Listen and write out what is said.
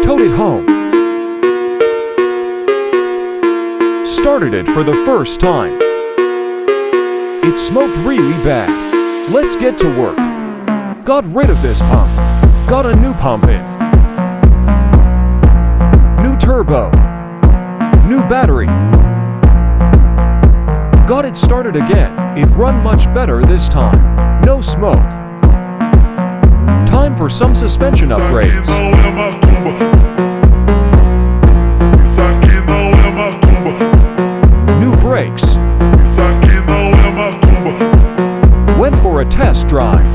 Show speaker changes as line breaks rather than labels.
Towed it home. Started it for the first time. It smoked really bad. Let's get to work. Got rid of this pump. Got a new pump in. New turbo. New battery. Got it started again. It run much better this time. No smoke. Time for some suspension upgrades. New brakes. Went for a test drive.